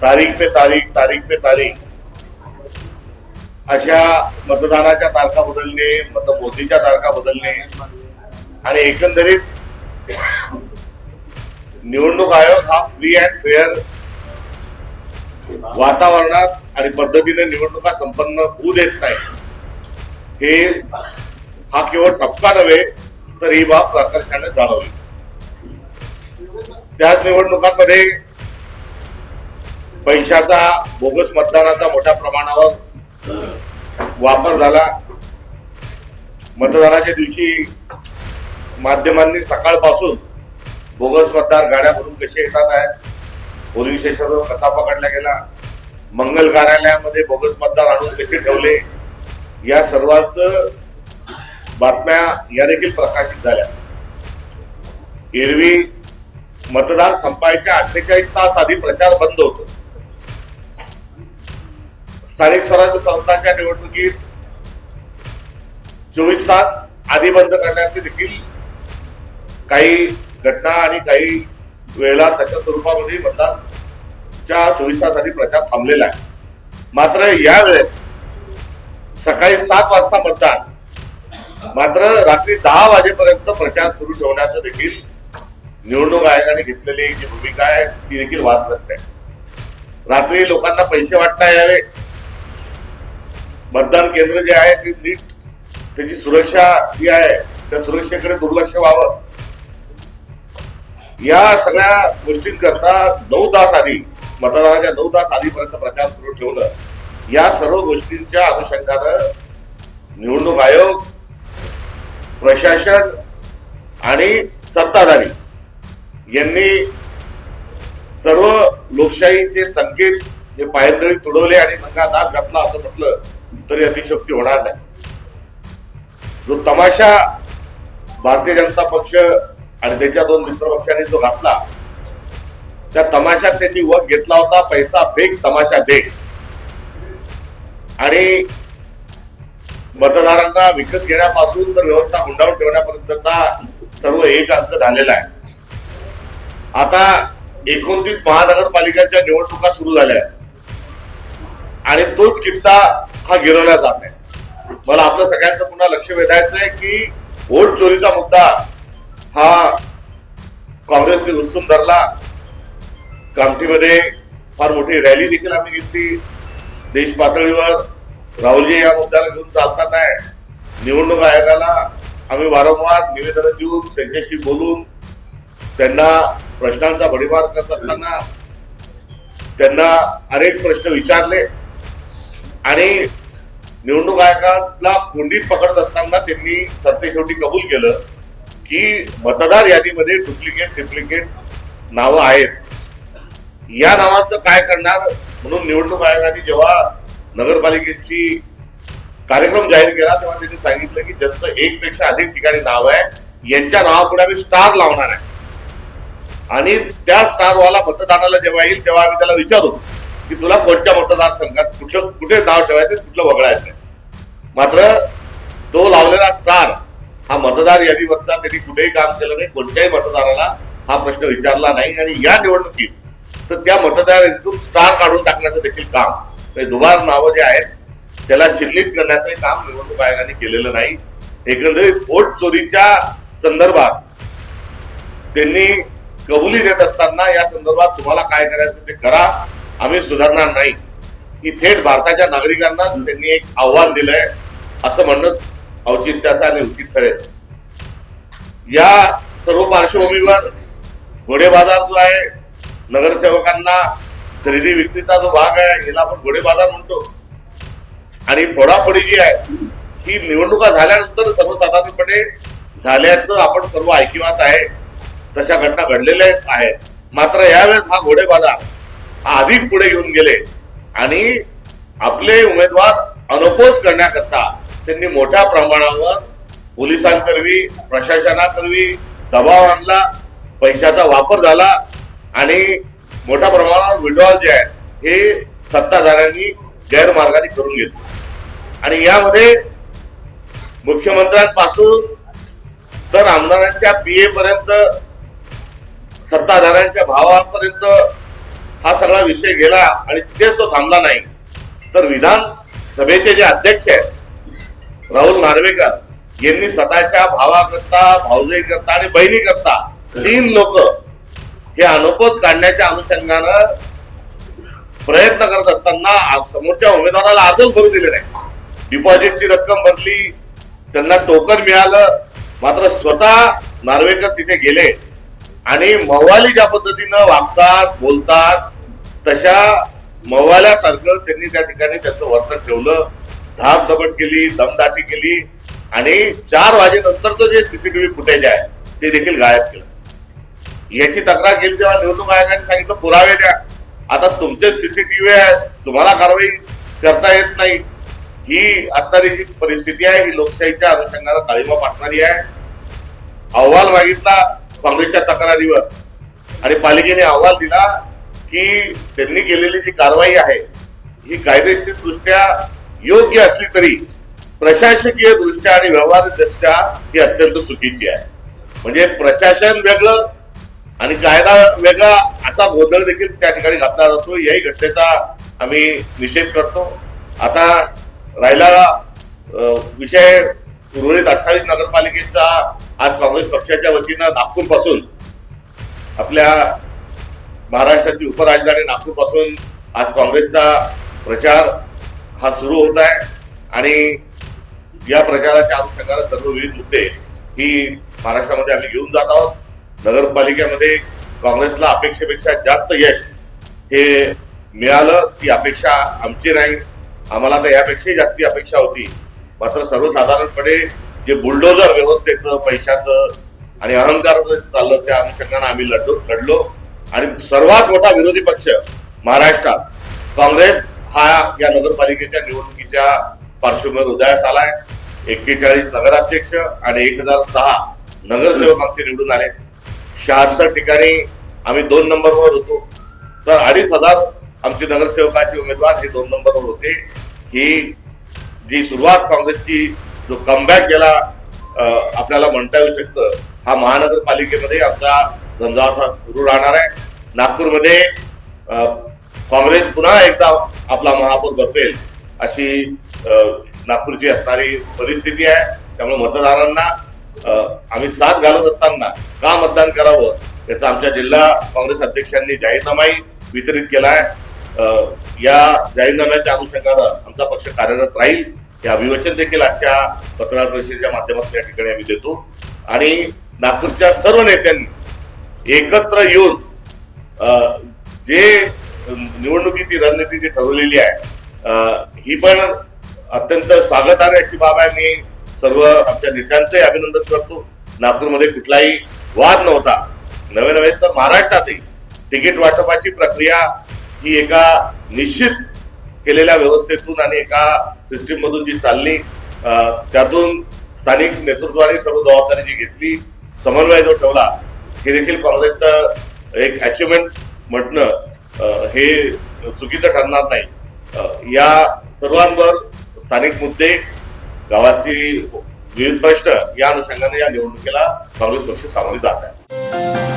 तारीख पे तारीख तारीख पे तारीख अशा मतदानाच्या तारखा बदलणे, मतमोजणीच्या तारखा बदलणे आणि एकंदरीत निवडणूक आयोग हा फ्री अँड फेअर वातावरणात आणि पद्धतीने निवडणुका संपन्न होऊ देत नाही, हे हा केवळ ठपका नव्हे तर ही बाब प्रकर्षाने जाणवली. त्याच निवडणुकांमध्ये पैशाचा, बोगस मतदानाचा मोठ्या प्रमाणावर वापर झाला. मतदानाच्या दिवशी माध्यमांनी सकाळपासून बोगस मतदार गाड्या भरून कसे येतात आहेत, पोलीस स्टेशनवर कसा पकडला गेला, मंगल कार्यालयामध्ये बोगस मतदार आणून कसे ठेवले, या सर्वांच बातम्या या देखील प्रकाशित झाल्या. एरवी मतदान संपायच्या 48 तास आधी प्रचार बंद होतो. स्थानिक स्वराज्य संस्थांच्या निवडणुकीत 24 तास आधी बंद करण्याचे देखील काही घटना आणि काही वेळेला तशा स्वरूपामध्ये मतदानच्या 24 तास आधी प्रचार थांबलेला आहे. मात्र यावेळेस सकाळी 7 वाजता मतदान, मात्र रात्री 10 वाजेपर्यंत प्रचार सुरू ठेवण्याचं देखील निवडणूक आयोगाने घेतलेली जी भूमिका आहे ती देखील वादग्रस्त आहे. रात्री लोकांना पैसे वाटता यावे, मतदान केंद्र जे आहे ते नीट त्याची सुरक्षा जी आहे त्या सुरक्षेकडे दुर्लक्ष व्हावं, या सगळ्या गोष्टींकरता 9 तास आधी, मतदानाच्या 9 तास आधीपर्यंत प्रचार सुरू ठेवणं, या सर्व गोष्टींच्या अनुषंगानं निवडणूक आयोग, प्रशासन आणि सत्ताधारी यांनी सर्व लोकशाहीचे संकेत जे पायंदळी तुडवले आणि नका नाक घातला असं म्हटलं तरी अतिशयोक्ती होणार नाही. जो तमाशा भारतीय जनता पक्ष आणि त्याच्या 2 मित्र पक्षांनी जो घातला, त्या तमाशात त्यांनी वग घेतला होता, पैसा फेक तमाशा देख, आणि मतदारांना विकत घेण्यापासून तर व्यवस्था हुंडावून ठेवण्यापर्यंतचा सर्व एक अंक झालेला आहे. आता 29 महानगरपालिकांच्या निवडणुका सुरू झाल्या आणि तोच किस्सा हा गिरवला जात आहे. मला आपलं सगळ्यांचं पुन्हा लक्ष वेधायचं आहे की वोट चोरीचा मुद्दा हा काँग्रेसने उचलून धरला. कामठीमध्ये फार मोठी रॅली देखील आम्ही घेतली. देश पातळीवर राहुलजी या मुद्द्याला घेऊन चालतात आहे. निवडणूक आयोगाला आम्ही वारंवार निवेदन देऊन, त्यांच्याशी बोलून, त्यांना प्रश्नांचा भडीमार करत असताना त्यांना अनेक प्रश्न विचारले आणि निवडणूक आयोगाला कोंडीत पकडत असताना त्यांनी सरतेशेवटी कबूल केलं की मतदार यादीमध्ये डुप्लिकेट नावं आहेत. या नावाचं काय करणार म्हणून निवडणूक आयोगाने जेव्हा नगरपालिकेची कार्यक्रम जाहीर केला तेव्हा त्यांनी सांगितलं की ज्यांचं 1 पेक्षा अधिक ठिकाणी नाव आहे यांच्या नावापुढे आम्ही स्टार लावणार आहे आणि त्या स्टारवाला मतदानाला जेव्हा येईल तेव्हा आम्ही त्याला विचारू की तुला कोणत्या मतदारसंघात कुठे नाव ठेवायचं, कुठलं वगळायचं. मात्र तो लावलेला स्टार हा मतदार यादीवरचा त्यांनी कुठेही काम केलं नाही, कोणत्याही मतदाराला हा प्रश्न विचारला नाही. आणि या निवडणुकीत तर त्या मतदार यादीतून स्टार काढून टाकण्याचं देखील काम, म्हणजे दुबार नावं जे आहेत त्याला चिन्हित करण्याचं काम निवडणूक आयोगाने केलेलं नाही. एकंदरीत वोट चोरीच्या संदर्भात त्यांनी कबुली देत असताना या संदर्भात तुम्हाला काय करायचं ते करा, आम्ही सुधारणार नाही, ही थेट भारताच्या नागरिकांना त्यांनी एक आव्हान दिलंय असं म्हणणं औचित्याचं आणि उचित ठरेल. या सर्व पार्श्वभूमीवर घोडे बाजार जो आहे, नगरसेवकांना खरेदी विक्रीचा जो भाग आहे याला आपण घोडे बाजार म्हणतो, आणि फोडाफोडी जी आहे ही निवडणुका झाल्यानंतर सर्वसाधारणपणे झाल्याचं आपण सर्व ऐकिवात आहे, तशा घटना घडलेल्या आहेत. मात्र यावेळेस हा घोडे बाजार हा अधिक पुढे घेऊन गेले आणि आपले उमेदवार अनपोज करण्याकरता त्यांनी मोठ्या प्रमाणावर पोलिसांकरवी, प्रशासनाकरवी दबाव आणला, पैशाचा वापर झाला आणि मोठ्या प्रमाणावर विड्रॉल जे आहे हे सत्ताधाऱ्यांनी गैरमार्गाने करून घेतले. आणि यामध्ये मुख्यमंत्र्यांपासून तर आमदारांच्या पीए पर्यंत, सत्ताधाऱ्यांच्या भावापर्यंत हा सगळा विषय गेला आणि तिथेच तो थांबला नाही, तर विधानसभेचे जे अध्यक्ष आहेत राहुल नार्वेकर यांनी स्वतःच्या भावाकरता, भाऊजाईकरता आणि बहिणीकरता 3 लोक हे अनोपोज काढण्याच्या अनुषंगानं प्रयत्न करत असताना समोरच्या उमेदवाराला अर्जच भरू दिले नाही. डिपॉझिटची रक्कम भरली, त्यांना टोकन मिळालं, मात्र स्वतः नार्वेकर तिथे गेले आणि मव्वाली ज्या पद्धतीनं वागतात, बोलतात, तशा मव्वाल्यासारखं त्यांनी त्या ठिकाणी त्याचं वर्तन ठेवलं. धाकधपट केली, दमदाटी केली आणि 4 वाजेनंतरचं जे सीसीटीव्ही फुटेज आहे ते देखील गायब केलं. याची तक्रार केली तेव्हा निवडणूक आयोगाने सांगितलं पुरावे द्या. आता तुमचे सीसीटीव्ही आहे, तुम्हाला कारवाई करता येत नाही, ही असणारी जी परिस्थिती आहे ही लोकशाहीच्या अनुषंगाने काळीमा असणारी आहे. अहवाल मागितला काँग्रेसच्या तक्रारीवर आणि पालिकेने अहवाल दिला की त्यांनी केलेली जी कारवाई आहे ही कायदेशीर दृष्ट्या योग्य असली तरी प्रशासकीय दृष्ट्या आणि व्यवहारिक दृष्ट्या ही अत्यंत चुकीची आहे. म्हणजे प्रशासन वेगळं आणि कायदा वेगळा असा गोंधळ देखील त्या ठिकाणी घातला जातो. याही घटनेचा आम्ही निषेध करतो. आता राहिला विषय उर्वरित 28 नगरपालिकेचा आज काँग्रेस पक्षाच्या वतीनं नागपूर पासून आपल्या महाराष्ट्राची उपराजधानी नागपूर पासून आज काँग्रेसचा प्रचार हा सुरू होत आहे आणि या प्रचाराच्या अनुषंगाने सर्व विविध मुद्दे ही महाराष्ट्रामध्ये आम्ही घेऊन जात आहोत. नगरपालिकेमध्ये काँग्रेसला अपेक्षेपेक्षा जास्त यश हे मिळालं, ती अपेक्षा आमची नाही. आम्हाला तर यापेक्षाही जास्ती अपेक्षा होती. मात्र सर्वसाधारणपणे जे बुलडोजर व्यवस्थेचं, पैशाचं आणि अहंकाराचं चाललं त्या अनुषंगाने आम्ही लढलो आणि सर्वात मोठा विरोधी पक्ष महाराष्ट्रात काँग्रेस हा या नगरपालिकेच्या निवडणुकीच्या पार्श्वभूमीवर उदयास आलाय. 41 नगराध्यक्ष आणि 1006 नगरसेवक आमचे निवडून आले. 76 ठिकाणी आम्ही 2 नंबरवर होतो, तर 2500 आमचे नगरसेवकाचे उमेदवार हे 2 नंबरवर होते. ही जी सुरुवात काँग्रेसची जो कमबॅक केला आपल्याला म्हणता येऊ शकतं, हा महानगरपालिकेमध्ये आमचा झंझावात हा सुरू राहणार आहे. नागपूरमध्ये काँग्रेस पुन्हा एकदा आपला महापौर बसेल अशी नागपूरची असणारी परिस्थिती आहे. त्यामुळे मतदारांना आम्ही साथ घालत असताना का मतदान करावं याचा आमच्या जिल्हा काँग्रेस अध्यक्षांनी जाहीरनामाही वितरित केलाय. या जाहीरनाम्याच्या अनुषंगानं आमचा पक्ष कार्यरत राहील हे अभिवचन देखील आजच्या पत्रकार परिषदेच्या माध्यमातून या ठिकाणी आम्ही देतो आणि नागपूरच्या सर्व नेत्यांनी एकत्र येऊन जे निवडणुकीची रणनीती जी ठरवलेली आहे ही पण अत्यंत स्वागतार्ह अशी बाब आहे. मी सर्व आमच्या नेत्यांचंही अभिनंदन करतो. नागपूरमध्ये कुठलाही वाद नव्हता. नव्हे तर महाराष्ट्रातही तिकीट वाटपाची प्रक्रिया ही एका निश्चित केलेल्या व्यवस्थेतून आणि एका सिस्टीम मधून जी चालली त्यातून स्थानिक नेतृत्वाने सर्व जबाबदारी जी घेतली, समन्वय जो ठेवला, हे देखील काँग्रेसचं एक अचिव्हमेंट म्हटणं हे चुकीचं ठरणार नाही. या सर्वांवर स्थानिक मुद्दे, गावाची विविध प्रश्न या अनुषंगाने या निवडणुकीला काँग्रेस पक्ष सामोरे जात आहे.